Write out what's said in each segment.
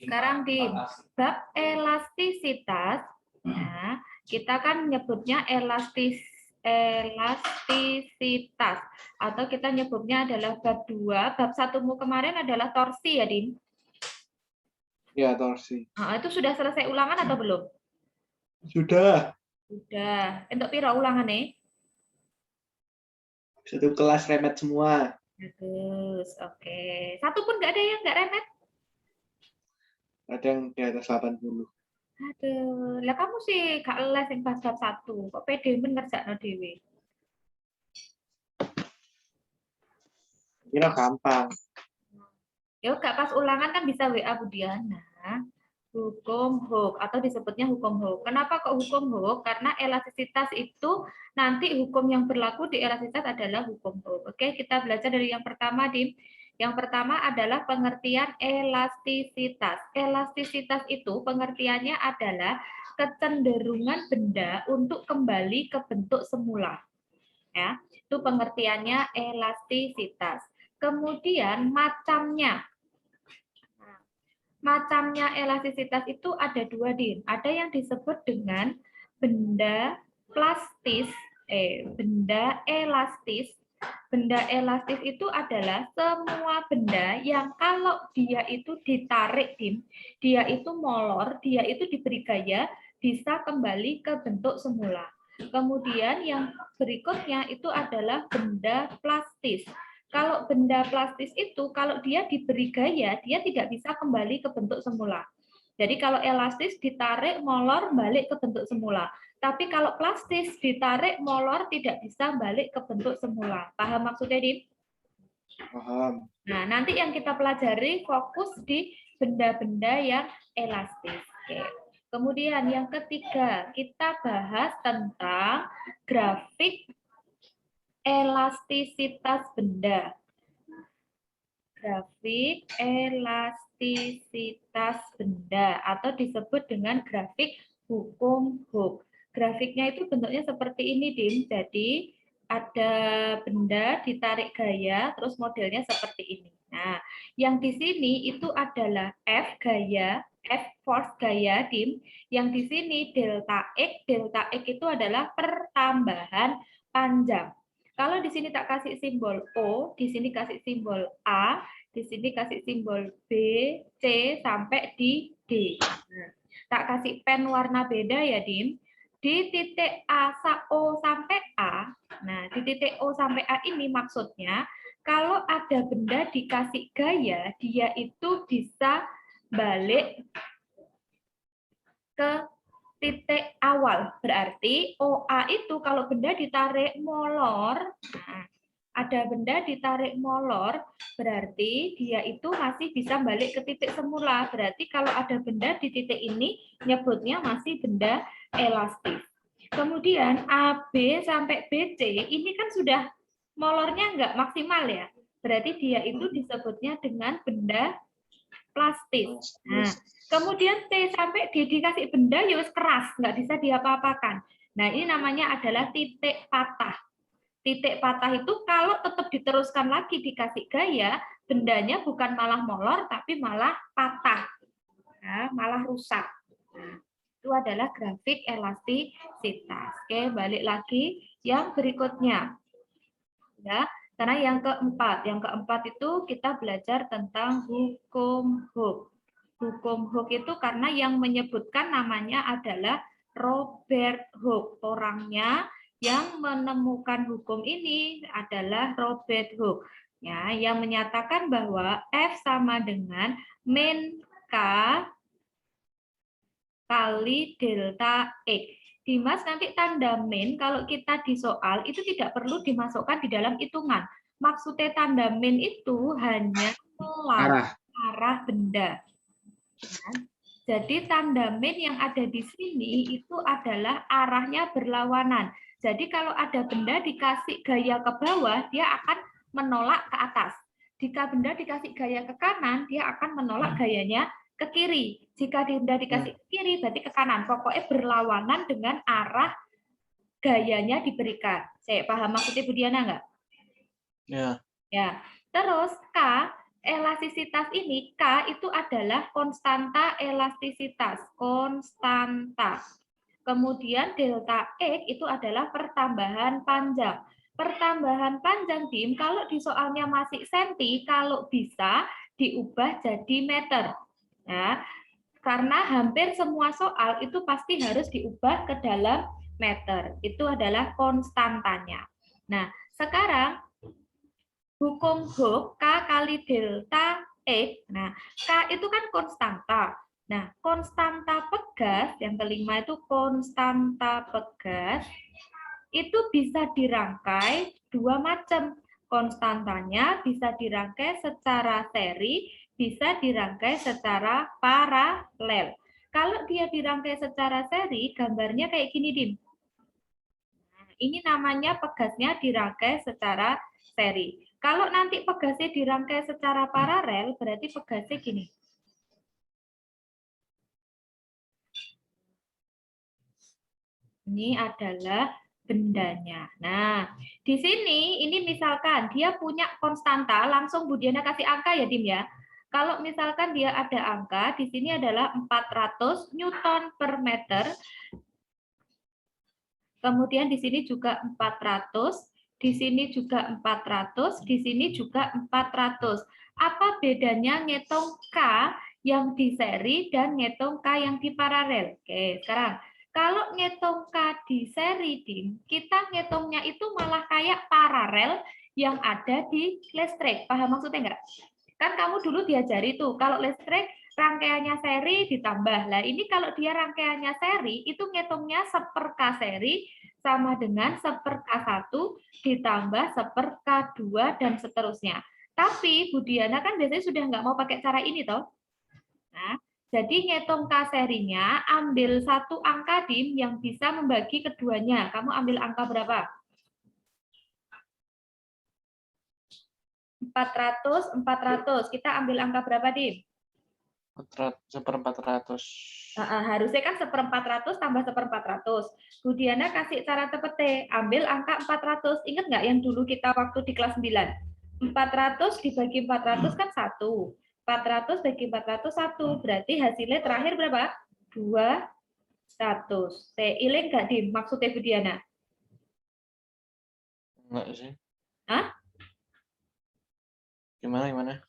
Sekarang di bab elastisitas, nah, kita kan nyebutnya elastisitas atau kita nyebutnya adalah bab 2. Bab 1mu kemarin adalah torsi ya, Din? Ya, torsi. Nah, itu sudah selesai ulangan atau belum? Sudah. Sudah. Untuk piro ulangan nih? Satu kelas remet semua. Bagus, oke. Satu pun nggak ada yang nggak remet? Ada yang di atas 80. Aduh, lah kamu sih gak les yang pas bab 1. Kok pede men ngerjakno dhewe? Kira gampang. Ya gak pas ulangan kan bisa WA Budiana. Hukum Hooke atau disebutnya hukum Hooke. Kenapa kok hukum Hooke? Karena elastisitas itu nanti hukum yang berlaku di elastisitas adalah hukum Hooke. Oke, kita belajar dari yang pertama, Dim. Yang pertama adalah pengertian elastisitas. Elastisitas itu pengertiannya adalah kecenderungan benda untuk kembali ke bentuk semula. Ya, itu pengertiannya elastisitas. Kemudian macamnya. Macamnya elastisitas itu ada dua, Din. Ada yang disebut dengan benda plastis, benda elastis. Benda elastis itu adalah semua benda yang kalau dia itu ditarik, Din, dia itu molor, dia itu diberi gaya, bisa kembali ke bentuk semula. Kemudian yang berikutnya itu adalah benda plastis. Kalau benda plastis itu, kalau dia diberi gaya, dia tidak bisa kembali ke bentuk semula. Jadi kalau elastis ditarik, molor, balik ke bentuk semula. Tapi kalau plastis ditarik, molor, tidak bisa balik ke bentuk semula. Paham maksudnya, Din? Paham. Nah, nanti yang kita pelajari fokus di benda-benda yang elastis. Oke. Kemudian yang ketiga, kita bahas tentang grafik elastisitas benda. Grafik elastisitas benda atau disebut dengan grafik hukum Hooke. Grafiknya itu bentuknya seperti ini, Dim. Jadi ada benda ditarik gaya, terus modelnya seperti ini. Nah, yang di sini itu adalah F gaya, F force gaya, Dim. Yang di sini delta X itu adalah pertambahan panjang. Kalau di sini tak kasih simbol O, di sini kasih simbol A, di sini kasih simbol B, C, sampai di D. Nah, tak kasih pen warna beda ya, Dim. Di titik O sampai A, nah di titik O sampai A ini maksudnya, kalau ada benda dikasih gaya, dia itu bisa balik ke titik awal. Berarti OA itu kalau benda ditarik molor, nah, ada benda ditarik molor, berarti dia itu masih bisa balik ke titik semula. Berarti kalau ada benda di titik ini, nyebutnya masih benda elastis. Kemudian AB sampai BC, ini kan sudah molornya nggak maksimal ya. Berarti dia itu disebutnya dengan benda plastis. Nah, kemudian C sampai D dikasih benda ya keras, nggak bisa diapa-apakan. Nah, ini namanya adalah titik patah. Titik patah itu kalau tetap diteruskan lagi dikasih gaya, bendanya bukan malah molor, tapi malah patah, nah, malah rusak. Nah, itu adalah grafik elastisitas. Oke, balik lagi yang berikutnya. Ya, karena yang keempat itu kita belajar tentang hukum Hooke. Hukum Hooke itu karena yang menyebutkan namanya adalah Robert Hooke. Orangnya yang menemukan hukum ini adalah Robert Hooke. Ya, yang menyatakan bahwa F sama dengan min K kali delta X. Dimas, nanti tanda min kalau kita di soal itu tidak perlu dimasukkan di dalam hitungan. Maksudnya tanda min itu hanya arah benda. Ya. Jadi tanda min yang ada di sini itu adalah arahnya berlawanan. Jadi kalau ada benda dikasih gaya ke bawah, dia akan menolak ke atas. Jika benda dikasih gaya ke kanan, dia akan menolak gayanya ke kiri. Jika benda dikasih ke kiri, berarti ke kanan. Pokoknya berlawanan dengan arah gayanya diberikan. Saya paham maksudnya Bu Diana nggak? Ya. Ya. Terus K, elastisitas ini, K itu adalah konstanta elastisitas. Konstanta. Kemudian delta X itu adalah pertambahan panjang. Pertambahan panjang, Dim, kalau di soalnya masih senti, kalau bisa diubah jadi meter. Ya, karena hampir semua soal itu pasti harus diubah ke dalam meter. Itu adalah konstantanya. Nah, sekarang hukum Hooke K kali delta X. Nah, K itu kan konstanta. Nah, konstanta pegas, yang kelima itu konstanta pegas, itu bisa dirangkai dua macam. Konstantanya bisa dirangkai secara seri, bisa dirangkai secara paralel. Kalau dia dirangkai secara seri, gambarnya kayak gini, Dim. Nah, ini namanya pegasnya dirangkai secara seri. Kalau nanti pegasnya dirangkai secara paralel, berarti pegasnya gini. Ini adalah bendanya. Nah, di sini ini misalkan dia punya konstanta, langsung Bu Diana kasih angka ya, Dim ya. Kalau misalkan dia ada angka, di sini adalah 400 Newton per meter. Kemudian di sini juga 400, di sini juga 400, di sini juga 400. Apa bedanya ngitung K yang di seri dan ngitung K yang di paralel? Oke, sekarang kalau ngitung K di seri, Dim, kita ngitungnya itu malah kayak paralel yang ada di listrik. Paham maksudnya enggak? Kan kamu dulu diajari tuh, kalau listrik rangkaiannya seri ditambah. Lah ini kalau dia rangkaiannya seri, itu ngitungnya 1/K seri sama dengan 1/K1 ditambah 1/K2 dan seterusnya. Tapi Bu Diana kan biasanya sudah nggak mau pakai cara ini toh. Nah, jadi ngitung K serinya, ambil satu angka, Dim, yang bisa membagi keduanya. Kamu ambil angka berapa? 400, 400. Kita ambil angka berapa, Dim? 1/400. Harusnya kan 1/400 tambah 1/400. Bu Diana kasih cara tepete, ambil angka 400. Ingat nggak yang dulu kita waktu di kelas 9? 400 dibagi 400 kan 1. 400 bagi 400 1. Berarti hasilnya terakhir berapa? 200. Iling nggak, Dim? Maksudnya Bu Diana? Enggak sih. Hah? Gimana?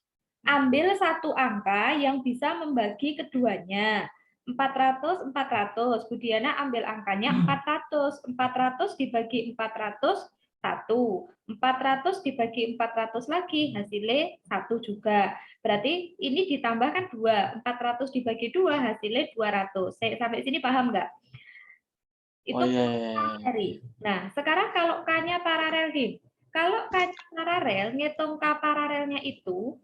Ambil satu angka yang bisa membagi keduanya. 400, 400. Bu Diana ambil angkanya 400. 400 dibagi 400, 1. 400 dibagi 400 lagi, hasilnya 1 juga. Berarti ini ditambahkan 2. 400 dibagi 2, hasilnya 200. Sampai sini paham nggak? Itu seri. Nah, sekarang kalau K-nya paralel, Dim. Kalau K-nya paralel, ngitung K paralelnya itu,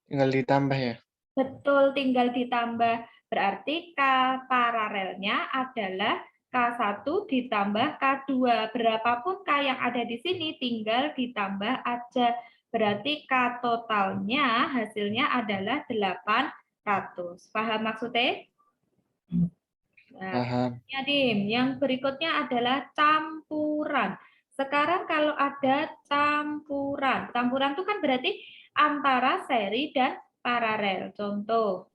tinggal ditambah ya? Betul, tinggal ditambah. Berarti K paralelnya adalah K1 ditambah K2. Berapapun K yang ada di sini, tinggal ditambah aja. Berarti K totalnya hasilnya adalah 800. Paham maksudnya? Nah, Paham. ya, Dim. Yang berikutnya adalah campuran. Sekarang kalau ada campuran. Campuran itu kan berarti antara seri dan paralel. Contoh.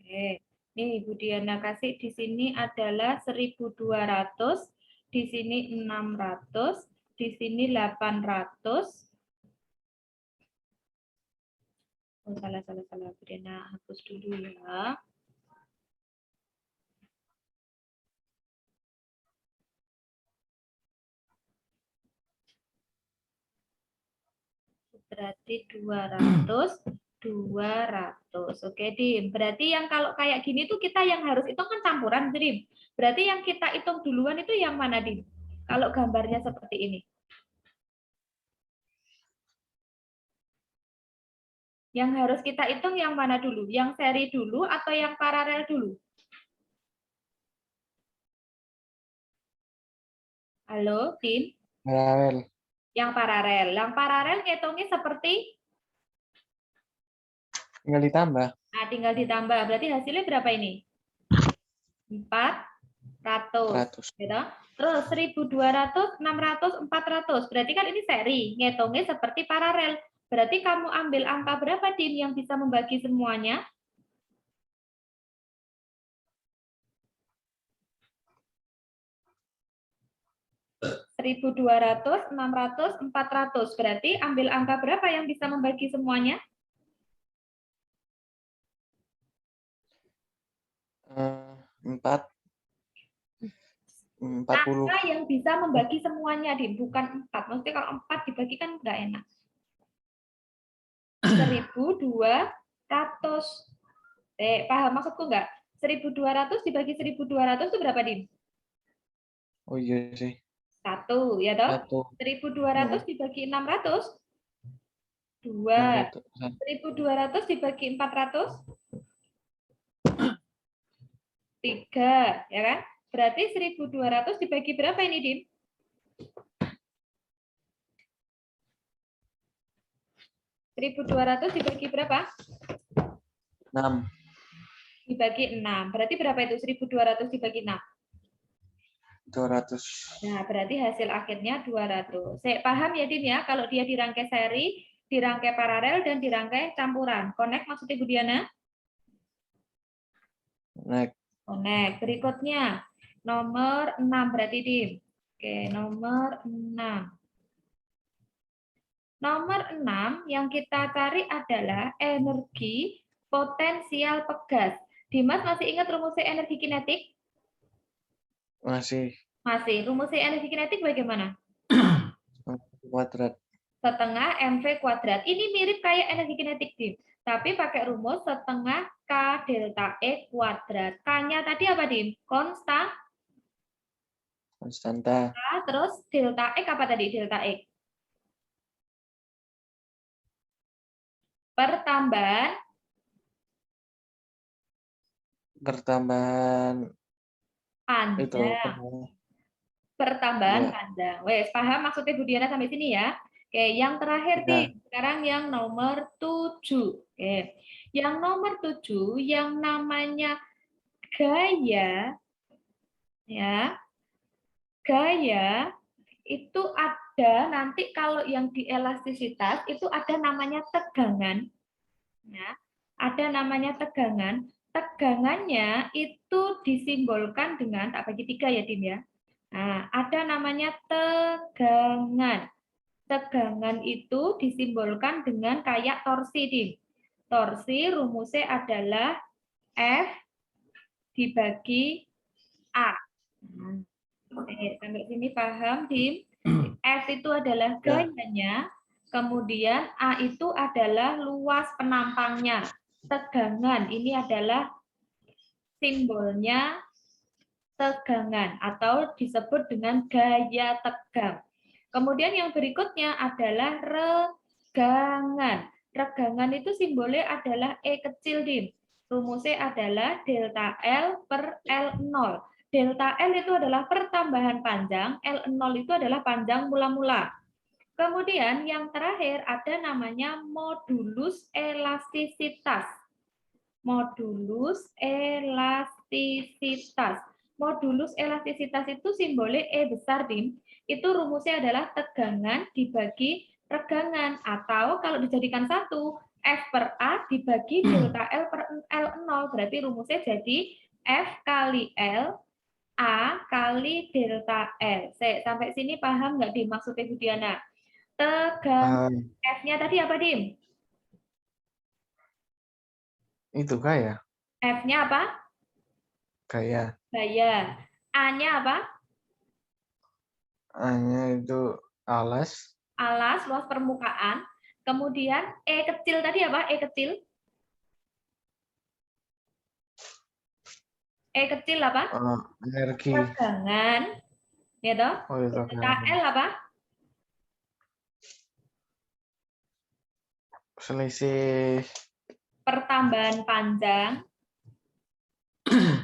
Oke. Nih, Bu Diana kasih di sini adalah 1.200, di sini 600, di sini 800. Oh, salah. Bu Diana hapus dulu ya. Berarti 200, 200. Oke, Dim. Berarti yang kalau kayak gini tuh kita yang harus hitung kan campuran, Dim. Berarti yang kita hitung duluan itu yang mana, Dim? Kalau gambarnya seperti ini. Yang harus kita hitung yang mana dulu? Yang seri dulu atau yang paralel dulu? Halo, Dim? Paralel. Yang paralel. Yang paralel ngitungnya seperti? Tinggal ditambah. Nah, tinggal ditambah. Berarti hasilnya berapa ini? 400. 100. Gitu. Terus 1200, 600, 400. Berarti kan ini seri. Ngitungnya seperti paralel. Berarti kamu ambil angka berapa, Dim, yang bisa membagi semuanya? 1200, 600, 400. Berarti ambil angka berapa yang bisa membagi semuanya? 40. Angka yang bisa membagi semuanya, Dim, bukan 4. Maksudnya kalau 4 dibagi kan nggak enak. 1200. Paham maksudku nggak? 1200 dibagi 1200 itu berapa, Dim? Oh iya sih. 1, ya toh? 1. 1200 dibagi 600? 2. 1200 dibagi 400? 3, ya kan? Berarti 1200 dibagi berapa ini, Dim? 1200 dibagi berapa? 6. Dibagi 6. Berarti berapa itu 1200 dibagi 6? 200. Nah, berarti hasil akhirnya 200. Saya paham ya, Dim ya, kalau dia dirangkai seri, dirangkai paralel, dan dirangkai campuran. Connect maksudnya Bu Diana? Connect. Connect. Berikutnya, nomor 6 berarti, Dim. Oke, nomor 6. Nomor 6 yang kita cari adalah energi potensial pegas. Dimas masih ingat rumusnya energi kinetik? Masih. Masih. Rumusnya energi kinetik bagaimana? Kuadrat. Setengah mv kuadrat. Ini mirip kayak energi kinetik, Dim. Tapi pakai rumus setengah K delta E kuadrat. K-nya tadi apa, Dim? Konstanta. Terus delta X apa tadi? Delta X. Pertambahan panjang. Pertambahan panjang. Wes, paham maksudnya Bu Diana sampai sini ya? Oke, yang terakhir nih, sekarang yang nomor 7. Oke. Yang nomor 7 yang namanya gaya ya. Gaya itu ada nanti kalau yang di elastisitas itu ada namanya tegangan. Ya. Ada namanya tegangan. Tegangannya itu disimbolkan dengan tak bagi 3 ya, Dim ya. Nah, ada namanya tegangan. Tegangan itu disimbolkan dengan kayak torsi, Dim. Torsi rumusnya adalah F dibagi A. Sampai sini paham, Dim? F itu adalah gayanya, kemudian A itu adalah luas penampangnya. Tegangan ini adalah simbolnya tegangan atau disebut dengan gaya tegang. Kemudian yang berikutnya adalah regangan. Regangan itu simbolnya adalah E kecil, Dim. Rumusnya adalah delta L per L0. Delta L itu adalah pertambahan panjang, L0 itu adalah panjang mula-mula. Kemudian yang terakhir ada namanya modulus elastisitas. Modulus elastisitas. Modulus elastisitas itu simbolnya E besar, Dim. Itu rumusnya adalah tegangan dibagi regangan. Atau kalau dijadikan satu, F per A dibagi delta L per L0. Berarti rumusnya jadi F kali L, A kali delta L. Sampai sini paham nggak, Dim, maksudnya Bu Diana? Tegangan. F-nya tadi apa, Dim? Itu gaya. F-nya apa? Gaya. Gaya. A-nya apa? A-nya itu alas. Alas, luas permukaan. Kemudian E kecil tadi apa? E kecil. E kecil apa? Energi. Tegangan. Ya toh? L apa? Selisih pertambahan panjang.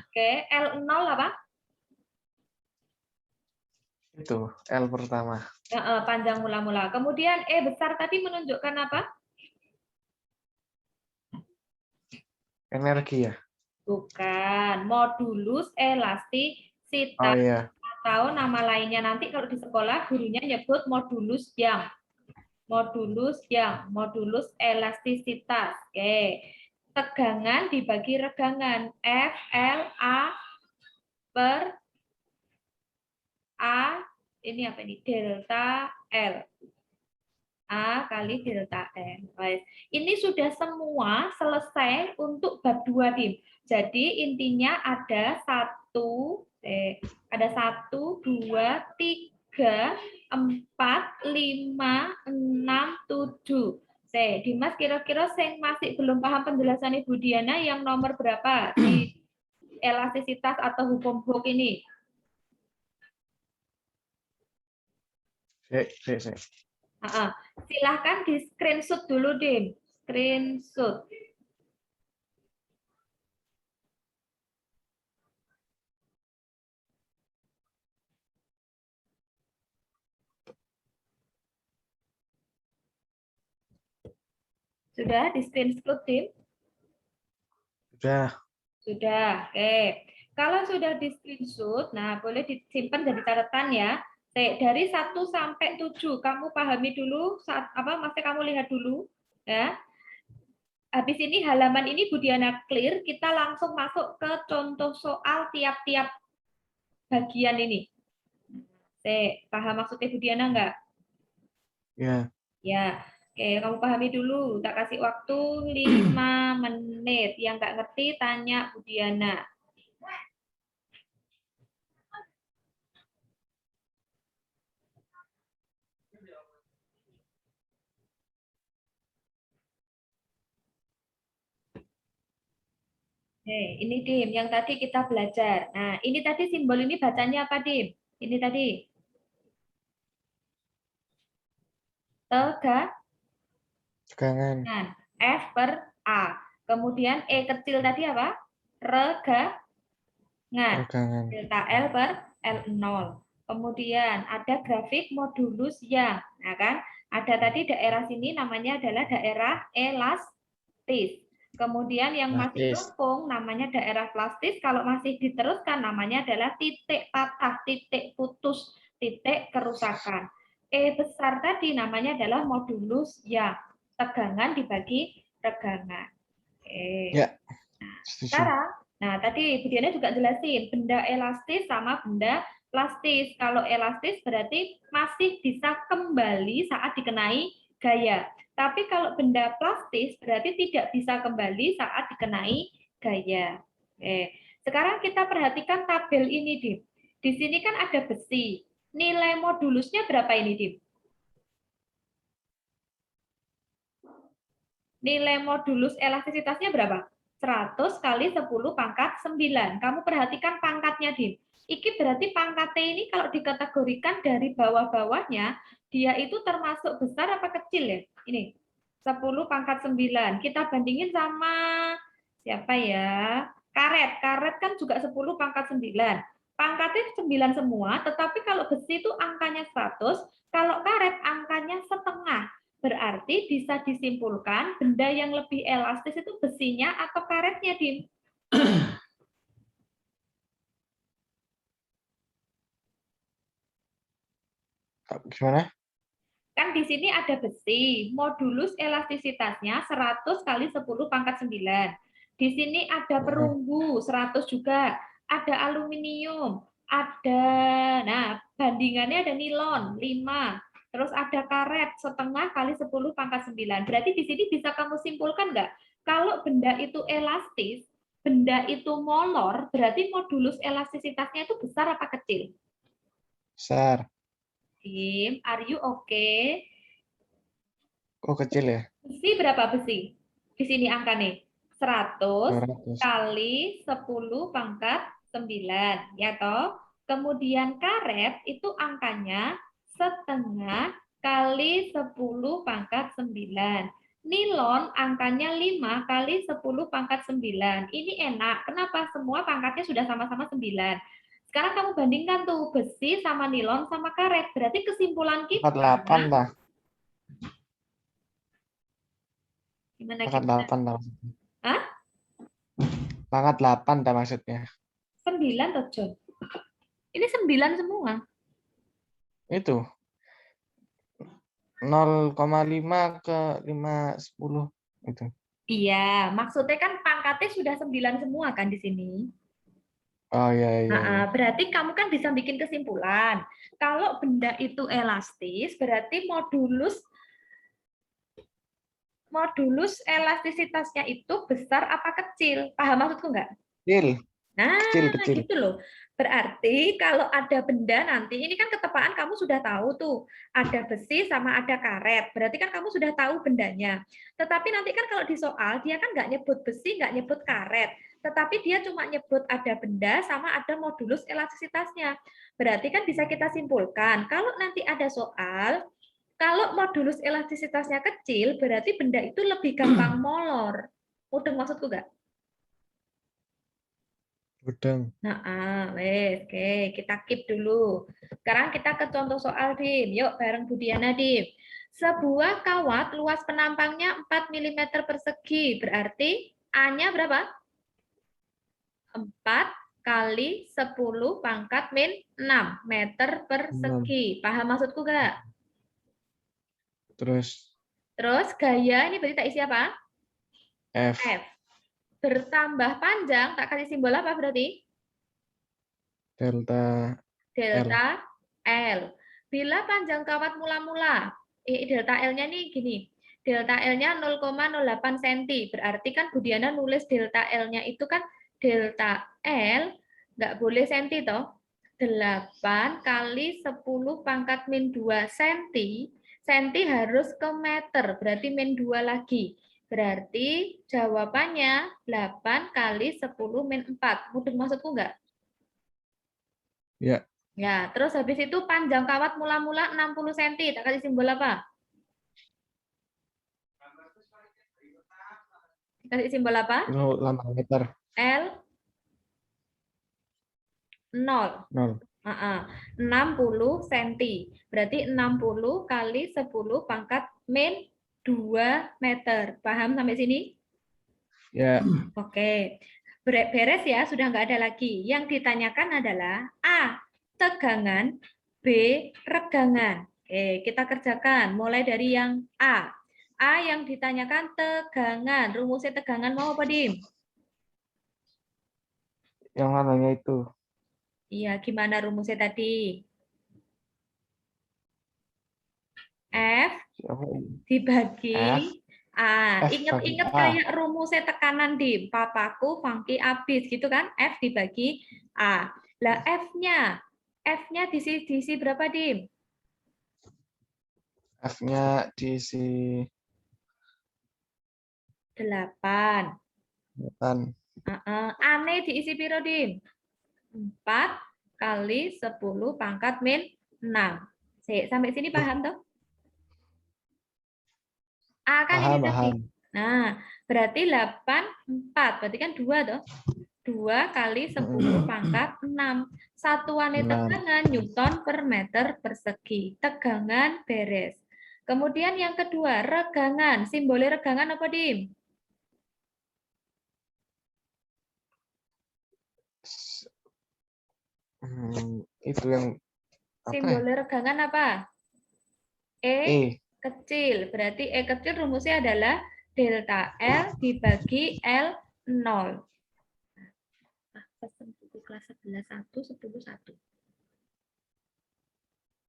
Oke, L0 apa? Itu L pertama. Panjang mula-mula. Kemudian E besar tadi menunjukkan apa? Energi ya? Bukan. Modulus elastisitas. Oh iya. Atau nama lainnya nanti kalau di sekolah gurunya nyebut modulus Young. Modulus Young. Modulus elastisitas. Oke. Tegangan dibagi regangan. F, L, A per A. Ini apa ini? Delta L. A kali delta N. Baik. Ini sudah semua selesai untuk bab 2, Dim. Jadi intinya ada 1, 2, 3, 4, 5, 6, 7. Dimas kira-kira yang masih belum paham penjelasan Ibu Diana yang nomor berapa di elastisitas atau hukum Hooke ini? Silahkan di screenshot dulu, Dim. Screenshot. Sudah di screenshot, Dim? Sudah. Sudah. Oke. Kalau sudah di screenshot, nah boleh disimpan jadi catatan ya. Dari 1 sampai 7 kamu pahami dulu saat apa masih kamu lihat dulu ya. Habis ini halaman ini Bu Diana clear, kita langsung masuk ke contoh soal tiap-tiap bagian ini. Paham maksudnya Bu Diana enggak? Ya. Ya. Oke, kamu pahami dulu. Tak kasih waktu 5 menit. Yang nggak ngerti tanya Bu Diana. Ini Dim, yang tadi kita belajar. Nah, ini tadi simbol ini bacanya apa, Dim? Ini tadi. Tegangan. F per A. Kemudian E kecil tadi apa? Regangan. Delta L per L0. Kemudian ada grafik modulus yang, nah kan? Ada tadi daerah sini namanya adalah daerah elastis. Kemudian yang masih lengkung namanya daerah plastis. Kalau masih diteruskan namanya adalah titik patah, titik putus, titik kerusakan. E besar tadi namanya adalah modulus yang tegangan dibagi regangan. Oke. Ya. Sekarang, nah tadi Bu Diana juga jelasin benda elastis sama benda plastis. Kalau elastis berarti masih bisa kembali saat dikenai gaya. Tapi kalau benda plastis berarti tidak bisa kembali saat dikenai gaya. Oke. Sekarang kita perhatikan tabel ini, Dim. Di sini kan ada besi. Nilai modulusnya berapa ini, Dim? Nilai modulus elastisitasnya berapa? 100 kali 10 pangkat 9. Kamu perhatikan pangkatnya, Dim. Iki berarti pangkat T ini kalau dikategorikan dari bawah-bawahnya, dia itu termasuk besar apa kecil ya? Ini, 10 pangkat 9. Kita bandingin sama siapa ya? Karet. Karet kan juga 10 pangkat 9. Pangkatnya 9 semua, tetapi kalau besi itu angkanya 100, kalau karet angkanya setengah. Berarti bisa disimpulkan benda yang lebih elastis itu besinya atau karetnya, Dim? Gimana? Kan di sini ada besi, modulus elastisitasnya 100 kali 10 pangkat 9. Di sini ada perunggu 100 juga, ada aluminium, ada, nah bandingannya ada nilon 5, terus ada karet setengah kali 10 pangkat 9. Berarti di sini bisa kamu simpulkan nggak? Kalau benda itu elastis, benda itu molor, berarti modulus elastisitasnya itu besar apa kecil? Besar. Tim, are you okay? Kok kecil ya? Besi berapa besi? Di sini angka nih. 100 200. kali 10 pangkat 9. Ya toh? Kemudian karet itu angkanya setengah kali 10 pangkat 9. Nilon angkanya 5 kali 10 pangkat 9. Ini enak. Kenapa? Semua pangkatnya sudah sama-sama 9. Sekarang kamu bandingkan tuh besi sama nilon sama karet. Berarti kesimpulan kita 48 lah. gimana Pangkat gimana? 8 lah. Hah? Pangkat 8 dah maksudnya. 9 toh, John. Ini 9 semua. Itu 0,5 ke 5, 10 itu. Iya, maksudnya kan pangkatnya sudah 9 semua kan di sini. Oh iya iya. Iya. Berarti kamu kan bisa bikin kesimpulan. Kalau benda itu elastis, berarti modulus elastisitasnya itu besar apa kecil? Paham maksudku nggak? Kecil, kecil, Nah, kecil. gitu loh. Berarti kalau ada benda nanti, ini kan ketepaan kamu sudah tahu tuh, ada besi sama ada karet. Berarti kan kamu sudah tahu bendanya. Tetapi nanti kan kalau di soal, dia kan nggak nyebut besi, nggak nyebut karet. Tetapi dia cuma nyebut ada benda sama ada modulus elastisitasnya. Berarti kan bisa kita simpulkan, kalau nanti ada soal, kalau modulus elastisitasnya kecil, berarti benda itu lebih gampang molor. Mudeng maksudku nggak? Gudang. Nah, wes, oke, kita keep dulu. Sekarang kita ke contoh soal, Dim. Yuk, bareng Budiana, Dim. Sebuah kawat luas penampangnya 4 mm persegi, berarti A-nya berapa? 4 kali 10 pangkat min 6 meter persegi. Paham maksudku gak? Terus Terus gaya ini berarti tak isi apa? F. F. Bertambah panjang, tak kasih simbol apa berarti? Delta L. Delta L. Bila panjang kawat mula-mula, delta L-nya nih gini, delta L-nya 0,08 cm. Berarti kan Budiana nulis delta L-nya itu kan delta L, nggak boleh senti toh. 8 kali 10 pangkat min 2 cm, cm harus ke meter, berarti min 2 lagi. Berarti jawabannya 8 kali 10 min 4. Mudah maksudku nggak? Ya, Ya, terus habis itu panjang kawat mula-mula 60 cm. Tak kasih simbol apa? Kasih simbol apa? itu 8 meter. L 0. 0. 60 cm. Berarti 60 kali 10 pangkat min 2 meter. Paham sampai sini? Ya, Oke. Beres ya, sudah nggak ada lagi. Yang ditanyakan adalah A, tegangan, B, regangan. Oke, kita kerjakan. Mulai dari yang A. A yang ditanyakan tegangan. Rumusnya tegangan mau apa, Dim? yang mananya itu? Iya, gimana rumusnya tadi? F Siapa ini? F. dibagi F bagi inget-inget A. kayak rumusnya tekanan, Dim. Papaku, Fangki, abis gitu kan? F dibagi A. Lah F-nya diisi berapa, Dim? F-nya diisi 8. 8. A-nya diisi piro, Dim? 4 kali 10 pangkat min 6. Sampai sini paham toh? A kan ini Paham, tadi. paham. Nah, berarti 8, 4. Berarti kan 2 toh? 2 kali 10 pangkat 6. Satuannya 6. tegangan Newton per meter persegi. Tegangan beres. Kemudian yang kedua, regangan. Simbolnya regangan apa, Dim? Itu yang apa ya? Simbolnya regangan apa? E. Kecil. Berarti E kecil rumusnya adalah delta L dibagi L0. Pesan buku kelas 11 1 10 1.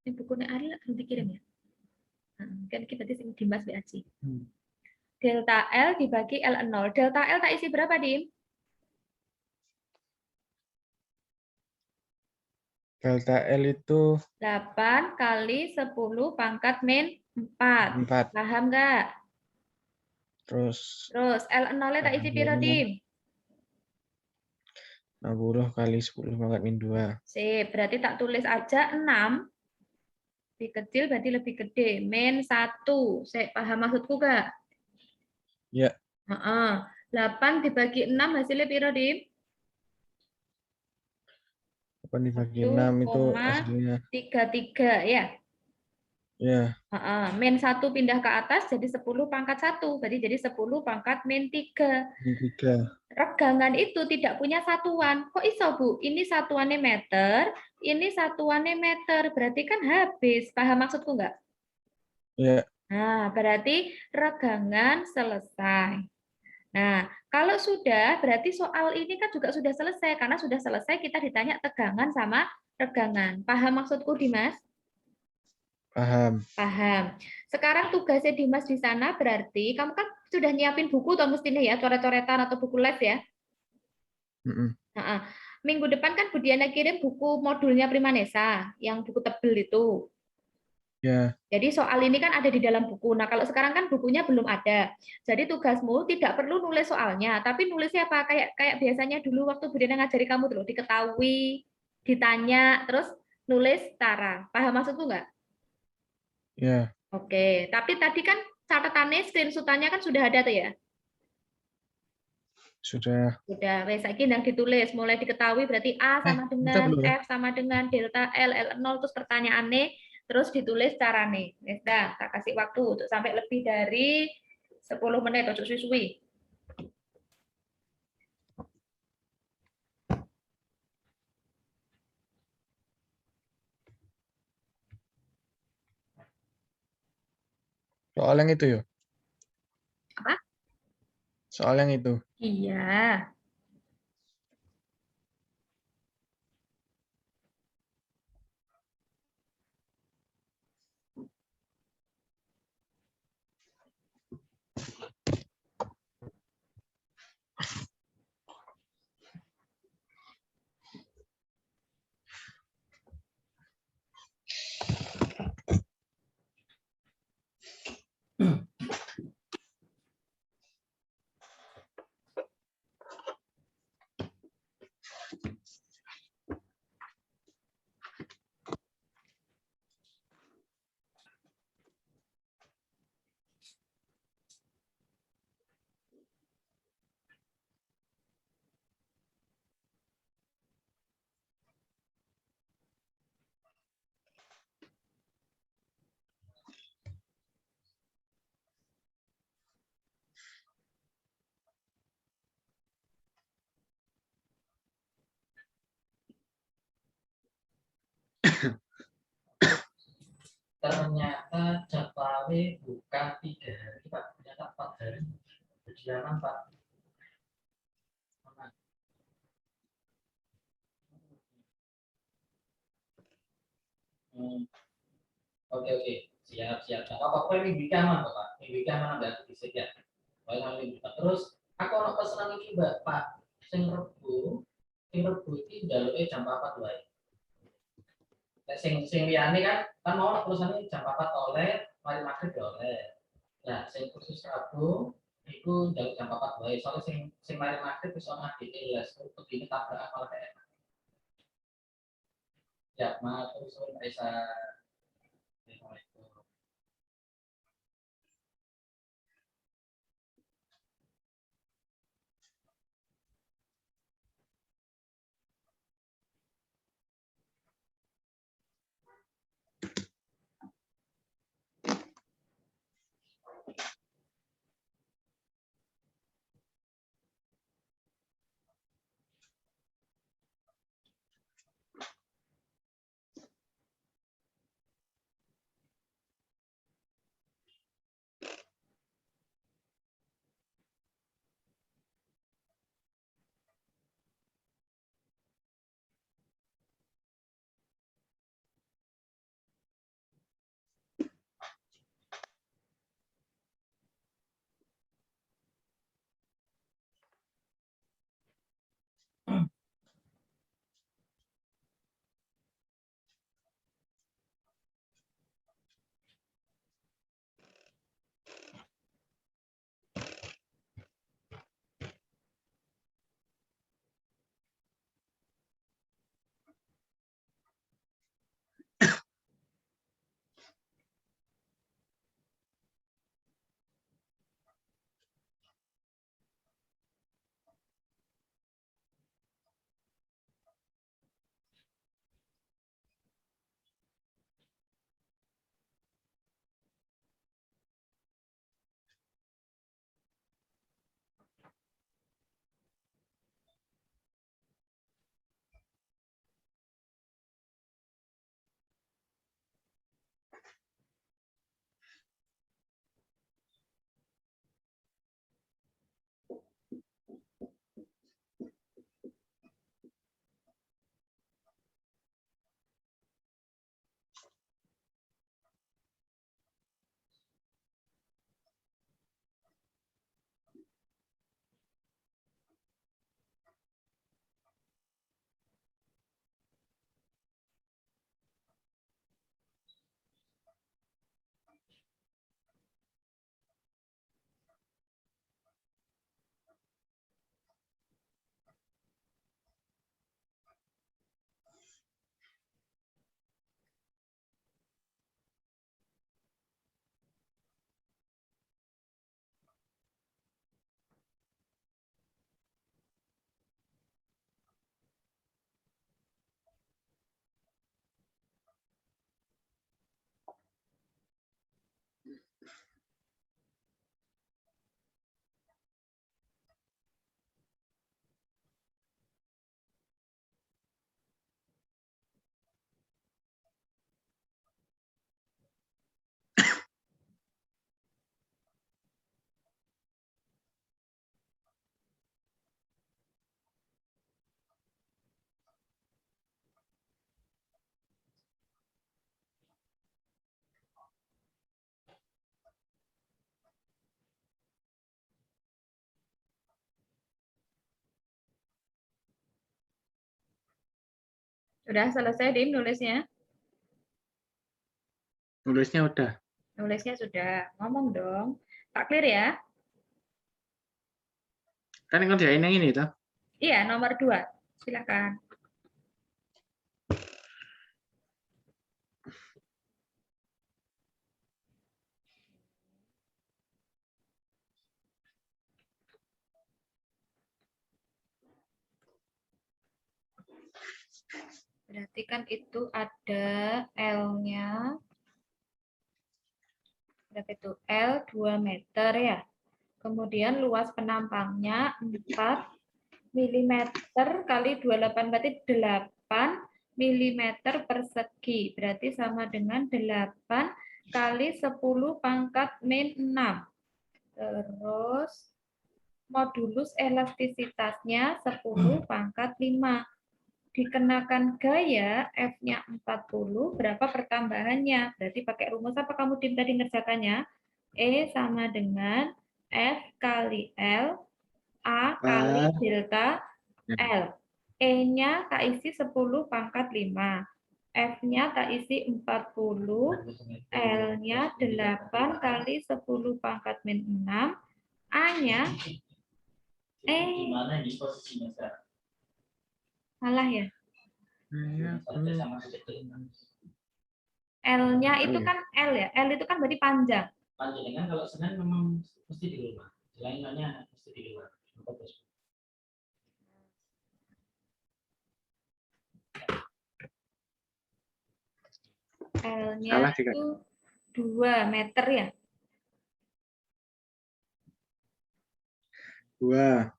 Ini bukunya Ari belum dikirim ya? Kan kita berarti Dimas BAC. Delta L dibagi L0. Delta L tak isi berapa, Dim? Delta L itu 8 kali 10 pangkat min 4. 4. Paham nggak? Terus Terus L0-nya tak isi piro, Dim? 60 kali 10 pangkat min 2. Sip, berarti tak tulis aja 6. Lebih kecil berarti lebih gede. Min 1. Saya paham maksudku nggak? Ya. 8 dibagi 6 hasilnya piro, Dim? 8 dibagi 6 itu hasilnya. 1,33 ya. Ya, Min 1 pindah ke atas jadi 10 pangkat 1. Berarti jadi 10 pangkat min 3. ini 3. Regangan itu tidak punya satuan. Kok iso, Bu? Ini satuannya meter, ini satuannya meter. Berarti kan habis. Paham maksudku nggak? Ya, Nah, berarti regangan selesai. Nah, kalau sudah, berarti soal ini kan juga sudah selesai. Karena sudah selesai, kita ditanya tegangan sama regangan. Paham maksudku, Dimas? paham. Paham. Sekarang tugasnya Dimas di sana berarti kamu kan sudah nyiapin buku atau mestinya ya, coret-coretan atau buku les ya. Nah, minggu depan kan Budiana kirim buku modulnya Primanesa, yang buku tebel itu. Ya, Jadi soal ini kan ada di dalam buku. Nah, kalau sekarang kan bukunya belum ada. Jadi tugasmu tidak perlu nulis soalnya, tapi nulisnya apa? Kayak biasanya dulu waktu Budiana ngajari kamu tuh, diketahui, ditanya, terus nulis cara. Paham maksudku nggak? ya, Oke, tapi tadi kan catatannya, screenshot-nya kan sudah ada tuh ya? sudah. Sudah, wes saiki yang ditulis, mulai diketahui berarti A sama Kita dengan belum ya? F sama dengan delta L, L0, terus pertanyaannya, terus ditulis carane. Wes dah, tak kasih waktu untuk sampai lebih dari 10 menit, ojo suwi-suwi. Soal yang itu ya? Apa? Soal yang itu. Iya. Ternyata jadwalnya bukan 3 hari, Pak. Ternyata 4 hari. Berjalan, Pak. Oke, oke. Siap, siap. Apa-apa minggu ini aman, Pak. Minggu ini aman, ada aku bisa ya. Terus, aku mau pesanan ini, Pak. Sing Rebo iki njaluke jam 4 wae. Sing liyane kan mau tulisannya jam 4 oleh, mari magrib oleh. Nah, sing khusus Rabu iku njaluk jam 4 wae. Soale sing mari magrib iso ngadike les begini tabrakan malah enak. Ya, terus bisa Udah selesai, Dim, nulisnya? Nulisnya udah. Nulisnya sudah. Ngomong dong. Tak clear ya? Kan ngerjain yang ini, toh. Iya, nomor 2. Silakan. Berarti kan itu ada L-nya. Berapa itu? L 2 meter ya. Kemudian luas penampangnya 4 mm kali 28, berarti 8 mm persegi. Berarti sama dengan 8 kali 10 pangkat min 6. Terus modulus elastisitasnya 10 pangkat 5. Dikenakan gaya F-nya 40, berapa pertambahannya? Berarti pakai rumus apa kamu Dim tadi ngerjakannya? E sama dengan F kali L, A kali delta L. E-nya tak isi 10 pangkat 5. F-nya tak isi 40, L-nya 8 kali 10 pangkat min 6, A-nya Gimana di posisinya sekarang? salah ya? Sama L-nya itu kan L ya. L itu kan berarti panjang. panjenengan kalau Senin memang mesti di rumah. Lainnya mesti di luar. L-nya Salah, itu 2 meter ya. 2.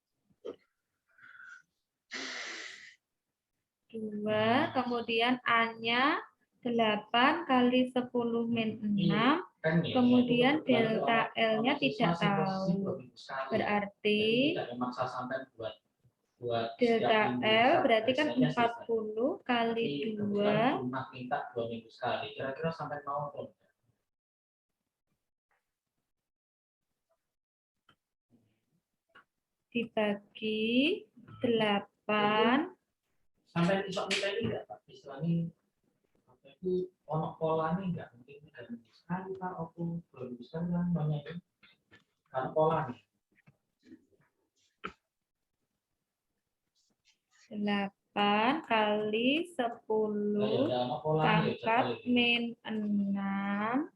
2, kemudian A-nya 8 kali 10 min 6, kemudian delta L-nya tidak tahu. Berarti delta L berarti kan 40 kali 2 minta 2 minggu sekali. Kira-kira sampai mau belum? dibagi 8. Sampai besok minta ini enggak Pak? Istilahnya apa itu ono pola nih enggak? Mungkin 3 minggu sekali Pak, aku 2 minggu sekali kan banyak kan? Karena pola nih. 8 kali 10 pangkat min 6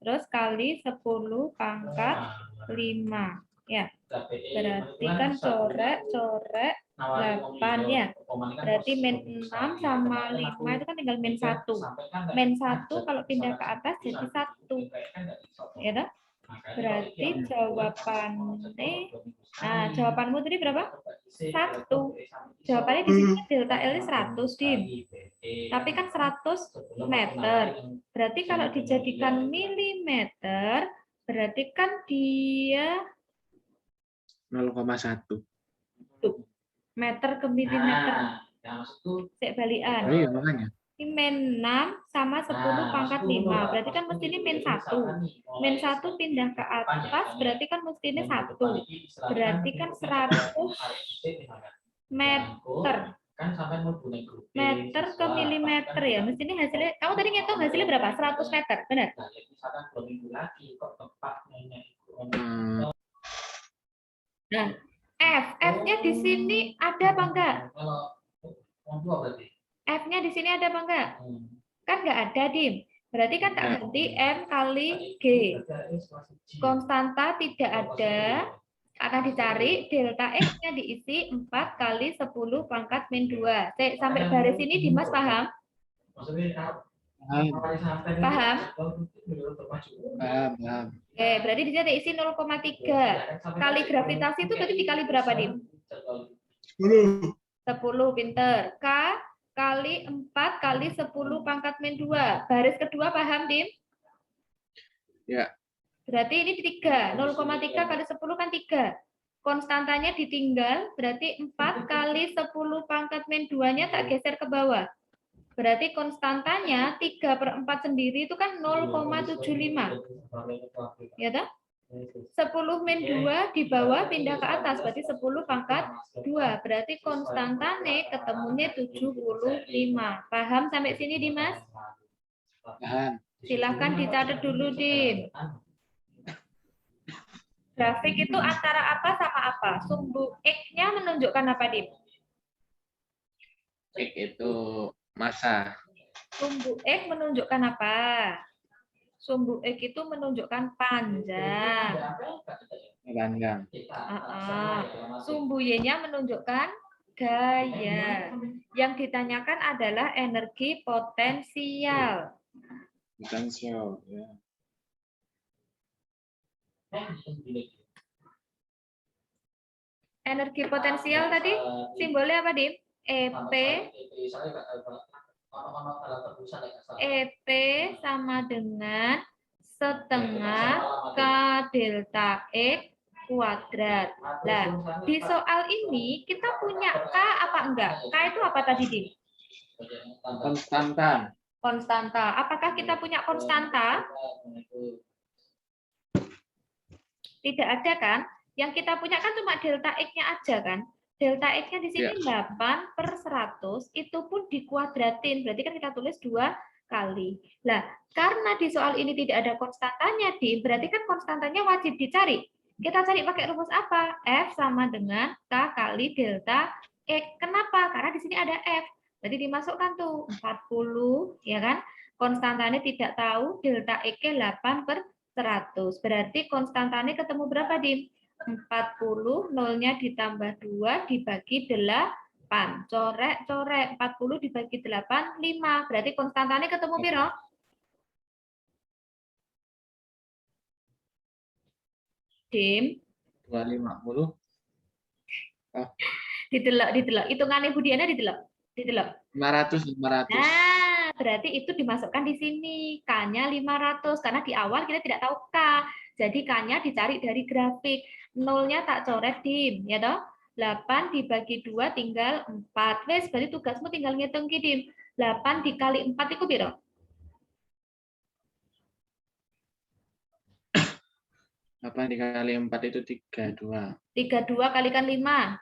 terus kali 10 pangkat 5 ya. Berarti kan coret 8 ya. Berarti min 6 sama 5 itu kan tinggal min 1. Min 1 kalau pindah ke atas jadi 1. Ya toh? Berarti jawabannya, nah jawabanmu tadi berapa? 1. Jawabannya di sini delta L-nya 100, Dim. Tapi kan 100 meter. Berarti kalau dijadikan milimeter, berarti kan dia 0,1. meter ke milimeter. Cek balikan. Oh iya, makanya. Ini min 6 sama 10 pangkat 5. Berarti kan mesti ini min 1. Min 1 pindah ke atas, berarti kan mesti ini 1. Berarti kan 100 meter. Meter ke milimeter ya. Mesti ini hasilnya, kamu tadi ngitung hasilnya berapa? 100 meter, benar? Nah, F-nya di sini ada apa enggak? F-nya di sini ada apa enggak? Kan enggak ada, Dim. Berarti kan tak ganti M kali G. Konstanta tidak ada, karena dicari delta X-nya diisi 4 kali 10 pangkat min 2. Sampai baris ini Dimas paham? Paham? Paham. Oke, berarti di sini isi 0,3. Kali gravitasi itu berarti dikali berapa, Dim? 10. 10, pinter. K kali 4 kali 10 pangkat min 2. Baris kedua paham, Dim? Ya. Berarti ini 3. 0,3 kali 10 kan 3. Konstantanya ditinggal, berarti 4 kali 10 pangkat min 2-nya tak geser ke bawah. Berarti konstantanya 3/4 sendiri itu kan 0,75. Ya toh? 10 min 2 di bawah pindah ke atas, berarti 10 pangkat 2. Berarti konstantane ketemunya 75. Paham sampai sini, Dimas? Paham. Silahkan dicatat dulu, Dim. Grafik itu antara apa sama apa? Sumbu X-nya menunjukkan apa, Dim? X itu massa. Sumbu X menunjukkan apa? Sumbu X itu menunjukkan panjang. Panjang. Sumbu Y-nya menunjukkan gaya. Yang ditanyakan adalah energi potensial. Potensial. Ya. Energi potensial tadi simbolnya apa, Dim? EP. EP sama dengan setengah K delta X kuadrat. Nah, di soal ini kita punya K apa enggak? K itu apa tadi, Dim? Konstanta. Konstanta. Apakah kita punya konstanta? Tidak ada kan? Yang kita punya kan cuma delta X-nya aja kan? Delta X-nya di sini 8/100, itu pun dikuadratin. Berarti kan kita tulis 2 kali. Nah, karena di soal ini tidak ada konstantanya, berarti kan konstantanya wajib dicari. Kita cari pakai rumus apa? F sama dengan K kali delta X. Kenapa? Karena di sini ada F. Berarti dimasukkan tuh 40, ya kan? Konstantanya tidak tahu, delta X-nya 8/100. Berarti konstantanya ketemu berapa, Dim? 40, nolnya ditambah 2 dibagi 8. Corek, 40 dibagi 8, 5. Berarti konstantanya ketemu piro? Dim? 250. Didelok. Hitungannya Bu Diana didelok. 500. Nah, berarti itu dimasukkan di sini. K-nya 500. Karena di awal kita tidak tahu K. Jadi K-nya dicari dari grafik. Nolnya tak coret, Dim. Ya toh? 8 dibagi 2 tinggal 4. Wes, berarti tugasmu tinggal ngitung, Dim. 8 dikali 4 itu piro? 8 dikali 4 itu 32. 32 kalikan 5.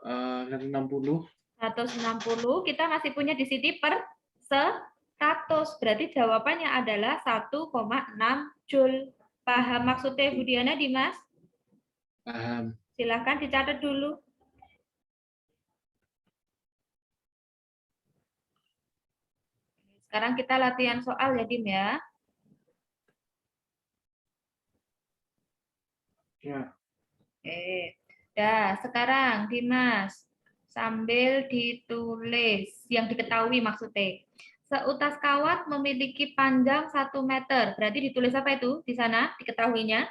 160. 160, kita masih punya di sini per 100. Berarti jawabannya adalah 1,6 Joule. Paham maksudnya Bu Diana, Dimas? Paham. Silahkan dicatat dulu. Sekarang kita latihan soal ya, Dim ya. Ya. Oke. Dah, sekarang Dimas sambil ditulis yang diketahui maksudnya. Seutas kawat memiliki panjang 1 meter. Berarti ditulis apa itu di sana diketahuinya?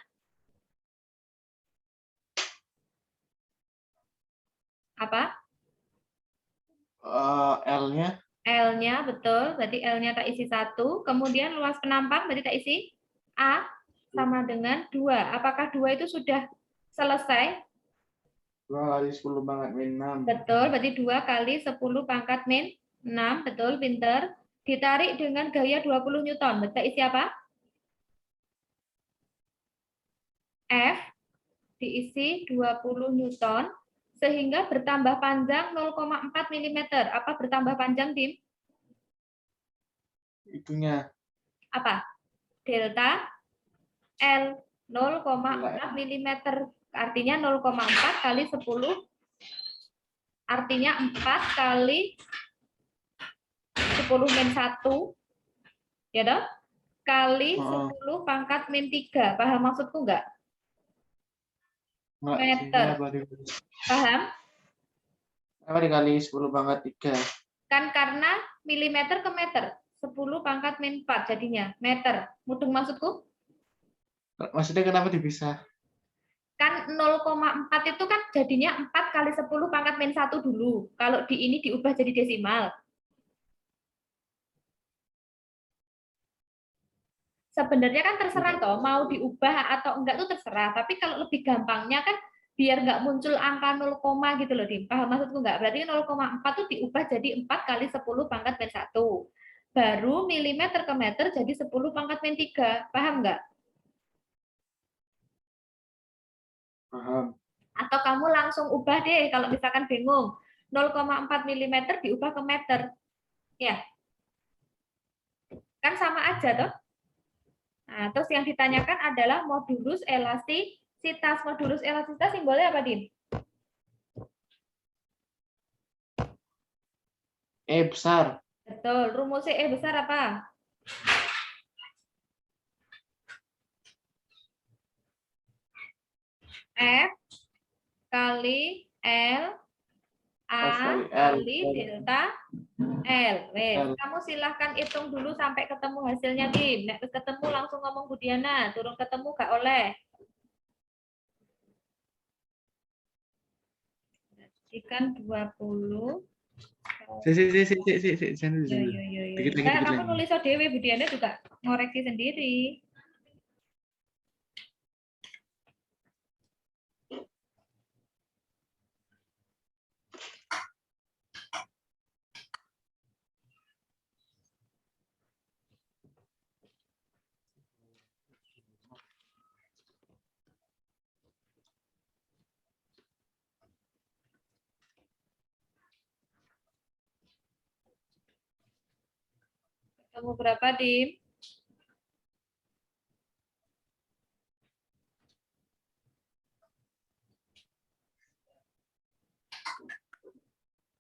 Apa? L-nya? L-nya, betul. Berarti L-nya tak isi 1. Kemudian luas penampang berarti tak isi A sama dengan 2. Apakah 2 itu sudah selesai? 2 kali 10 pangkat min 6. Betul, berarti 2 kali 10 pangkat min 6. Betul, pinter. Ditarik dengan gaya 20 Newton. Berarti isi apa? F diisi 20 Newton. Sehingga bertambah panjang 0,4 mm. Apa bertambah panjang, Dim? Itunya. Apa? Delta L 0,4 mm. Artinya 0,4 kali 10. Artinya 4 kali 10 min 1. Ya toh? Kali 10 pangkat min 3. Paham maksudku enggak? Meter. Paham? Apa dikali 10 pangkat 3? Kan karena milimeter ke meter. 10 pangkat min 4 jadinya. Meter. Mudeng maksudku? Maksudnya kenapa dipisah? Kan 0,4 itu kan jadinya 4 kali 10 pangkat min 1 dulu. Kalau di ini diubah jadi desimal. Sebenarnya kan terserah toh, mau diubah atau enggak itu terserah. Tapi kalau lebih gampangnya kan biar nggak muncul angka 0, gitu loh, Dim. Paham maksudku nggak? Berarti 0,4 tuh diubah jadi 4 kali 10 pangkat min 1. Baru milimeter ke meter jadi 10 pangkat min 3. Paham nggak? Paham. Atau kamu langsung ubah deh kalau misalkan bingung. 0,4 milimeter diubah ke meter. Ya. Kan sama aja toh? Nah, terus yang ditanyakan adalah modulus elastisitas. Modulus elastisitas simbolnya apa, Dim? E besar. Betul. Rumusnya E besar apa? F kali L A F kali L. kali delta L. Wes, kamu silahkan hitung dulu sampai ketemu hasilnya, Dim. Nek ketemu langsung ngomong Budiana, turun ketemu gak oleh. Ikan 20. Yo, yo, yo, yo. Dikit Nah, kamu lagi. nulis dewe, Budiana juga ngoreksi sendiri. Ketemu berapa, Dim?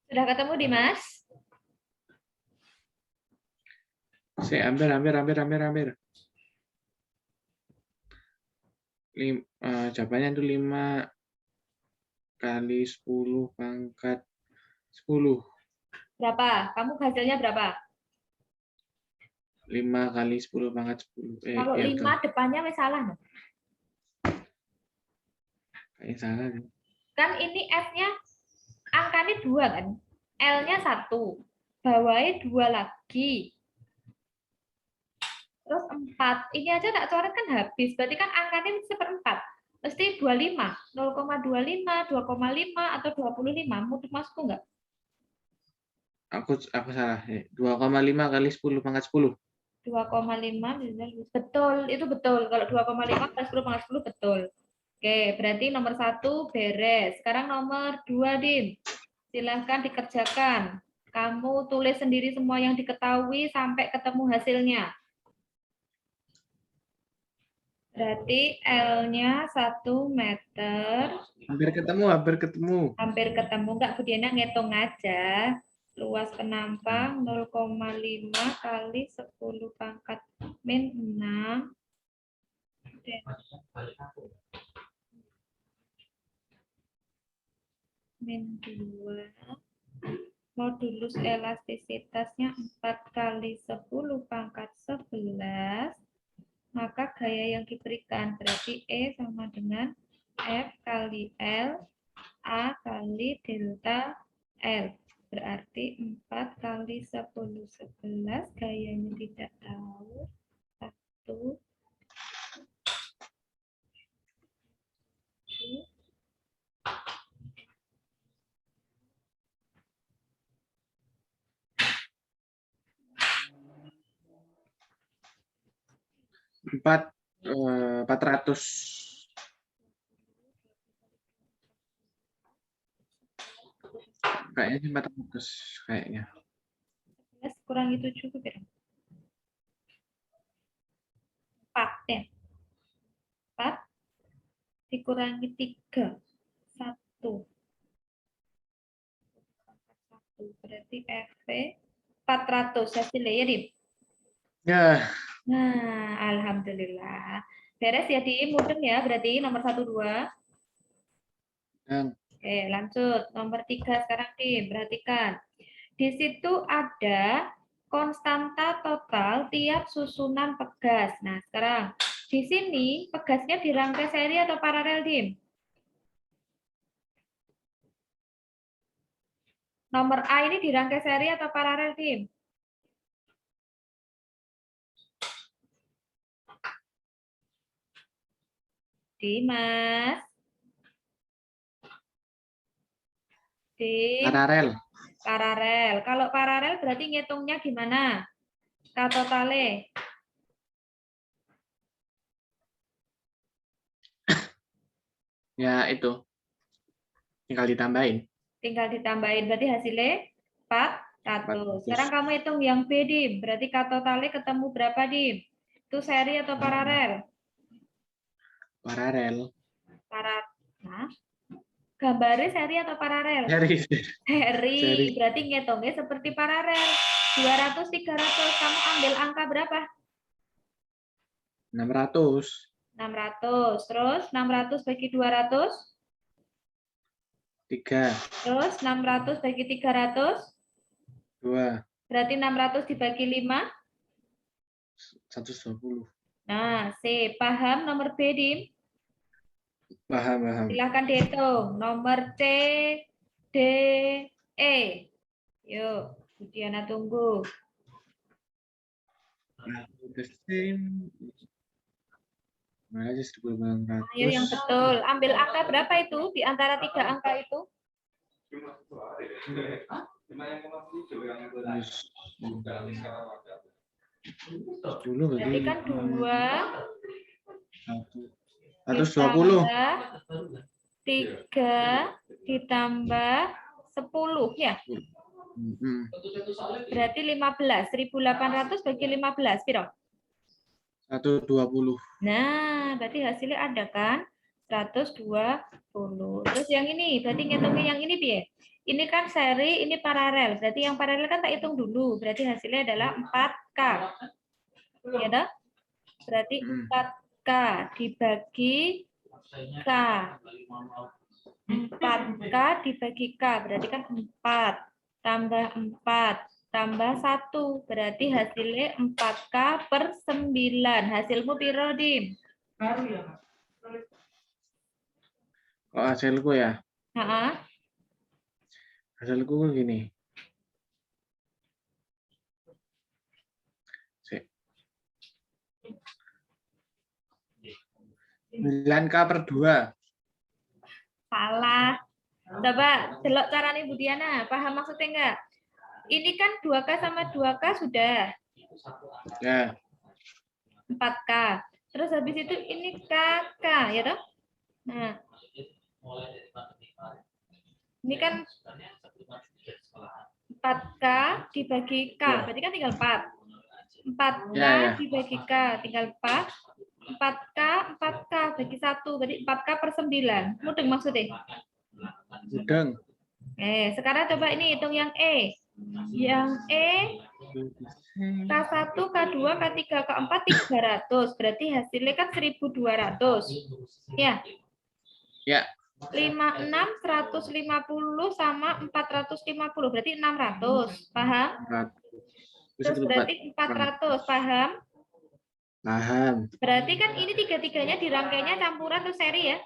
Sudah ketemu, Dimas? Saya hampir. Jawabannya itu 5 kali 10 pangkat 10. Berapa? Kamu hasilnya berapa? 5 kali 10 pangkat 10. Kalau Ya 5 betul. depannya wis salah. No? Kayaknya salah. Kan ini F-nya angkanya 2 kan? L-nya 1. Bawahnya 2 lagi. Terus 4. Ini aja tak coret kan habis. Berarti kan angkanya seperempat. Mesti 25. 0,25, 2,5, atau 25. Menurut Masku enggak? Aku salah. 2,5 kali 10 pangkat 10. 2,5 betul, itu betul. Kalau 2,5 kali 10 pangkat 10 betul. Oke, berarti nomor 1 beres. Sekarang nomor 2, Dim. Silahkan dikerjakan. Kamu tulis sendiri semua yang diketahui sampai ketemu hasilnya. Berarti L-nya 1 meter. Hampir ketemu. Hampir ketemu. Enggak, Bu Diana ngitung aja. Luas penampang 0,5 kali 10 pangkat min 6. Min 2. Modulus elastisitasnya 4 kali 10 pangkat 11. Maka gaya yang diberikan berarti E sama dengan F kali L A kali delta L. Berarti 4 kali 10 11, gayanya tidak tahu. 1, 2, 400. Kayaknya 400 kayaknya. 11 kurangi 7 itu berapa? 4 ya. 4 dikurangi 3. 1. Berarti FV 400 hasilnya ya, Dim? Ya. Nah, alhamdulillah. Beres ya, Dim. Mudeng ya, berarti nomor 1, 2. Oke, lanjut. Nomor 3 sekarang, Dim. Perhatikan. Di situ ada konstanta total tiap susunan pegas. Nah, sekarang di sini pegasnya dirangkai seri atau paralel, Dim? Nomor A ini dirangkai seri atau paralel, Dim? Dimas. Dim, Paralel. paralel. Kalau paralel berarti ngitungnya gimana? K totale. Ya itu. Tinggal ditambahin. Tinggal ditambahin. Berarti hasilnya 400. Sekarang kamu hitung yang B, Dim. Berarti K totale ketemu berapa, Dim? Itu seri atau paralel? Paralel. Nah, gambarnya seri atau paralel? Seri. Seri. Seri. Berarti ngitungnya seperti paralel. 200, 300. Kamu ambil angka berapa? 600. 600. Terus 600 bagi 200. 3. Terus 600 bagi 300. 2. Berarti 600 dibagi 5. 120. Nah, C. Paham nomor B, Dim? Paham, paham. Silahkan dihitung. Nomor C, D, E. Yuk, Bu Diana tunggu. The same. Mana aja 1.900. Ayo yang betul. Ambil angka berapa itu di antara 3 angka itu? Dulu Berarti kan 2 120. 3 ditambah 10 ya. Berarti 15. 1.800 bagi 15 piro? 120. Nah, berarti hasilnya ada kan? 120. Terus yang ini, berarti ngitungnya yang ini piye? Ini kan seri, ini paralel. Berarti yang paralel kan tak hitung dulu. Berarti hasilnya adalah 4K. Ya dah? Berarti 4K dibagi K. 4K dibagi K. Berarti kan 4 tambah 4 tambah 1. Berarti hasilnya 4K per 9. Hasilmu piro, Dim? Kok hasilku ya? Heeh. Hasilku gini. 9K per 2. Salah. Coba delok caranya Bu Diana. Paham maksudnya enggak? Ini kan 2K sama 2K sudah. Ya. 4K. Terus habis itu ini KK, ya toh? Nah. Ini kan 4K dibagi K. Berarti kan tinggal 4. 4K Ya. dibagi K. Tinggal 4. 4K bagi 1. Berarti 4K per 9. Mudeng maksudnya? Mudeng. Sekarang coba ini hitung yang E. Yang E K1, K2, K3, K4 300. Berarti hasilnya kan 1.200. Ya. Ya. 56 150 sama 450. Berarti 600. Paham? Terus berarti 400. Paham? Paham. Berarti kan ini tiga-tiganya dirangkainya campuran tuh seri ya.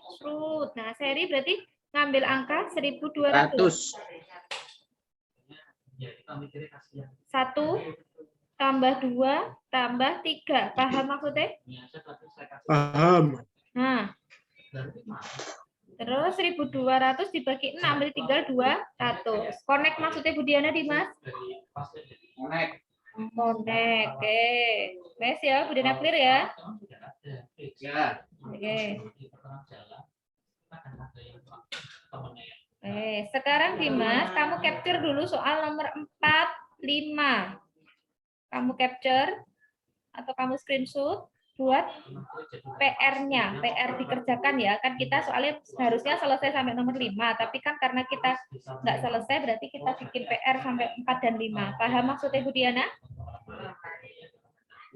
Nah, seri berarti ngambil angka 1.200. 1 tambah 2 tambah 3. Paham maksudnya? Paham. Nah. Terus 1.200 dibagi 6 berarti tinggal 200. Connect maksudnya Bu Diana, Dimas? Connect. Oke. Wes ya, Bu Diana clear ya? Ya. Oke. Sekarang Dimas, kamu capture dulu soal nomor 45. Kamu capture atau kamu screenshot buat PR-nya, PR dikerjakan ya. Kan kita soalnya harusnya selesai sampai nomor 5, tapi kan karena kita nggak selesai berarti kita bikin PR sampai 4 dan 5. Paham maksudnya Bu Diana?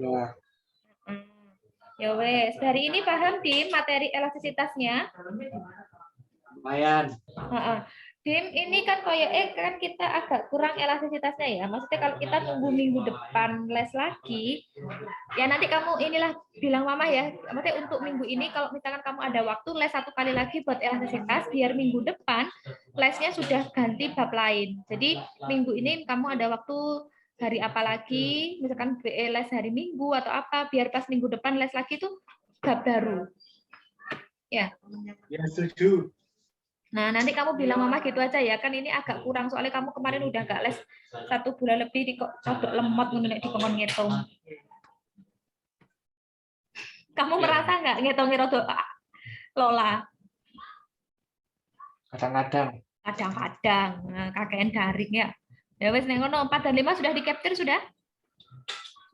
Ya. Ya wes, hari ini paham Dim materi elastisitasnya? Lumayan. Dim, ini kan kan kita agak kurang elastisitasnya ya. Maksudnya kalau kita tunggu minggu depan les lagi, ya nanti kamu inilah bilang mama ya. Maksudnya untuk minggu ini kalau misalkan kamu ada waktu les 1 kali lagi buat elastisitas, biar minggu depan lesnya sudah ganti bab lain. Jadi minggu ini kamu ada waktu hari apa lagi, misalkan les hari Minggu atau apa, biar pas minggu depan les lagi tuh bab baru. Ya. Ya, setuju. Nah, nanti kamu bilang mama gitu aja ya, kan ini agak kurang soalnya kamu kemarin udah nggak les 1 bulan lebih di kok agak lemot nek dikongkon ngitung. Kamu merasa nggak ngitungin rodo Lola? Kadang-kadang. Kadang-kadang. Nah, KKN daring ya. Ya wes ning ngono 4 dan 5 sudah di-capture sudah?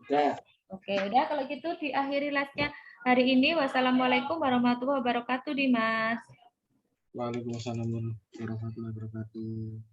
Sudah. Oke, udah kalau gitu diakhiri lesnya hari ini. Wassalamualaikum warahmatullahi wabarakatuh, Dimas. Waalaikumsalam warahmatullahi wabarakatuh.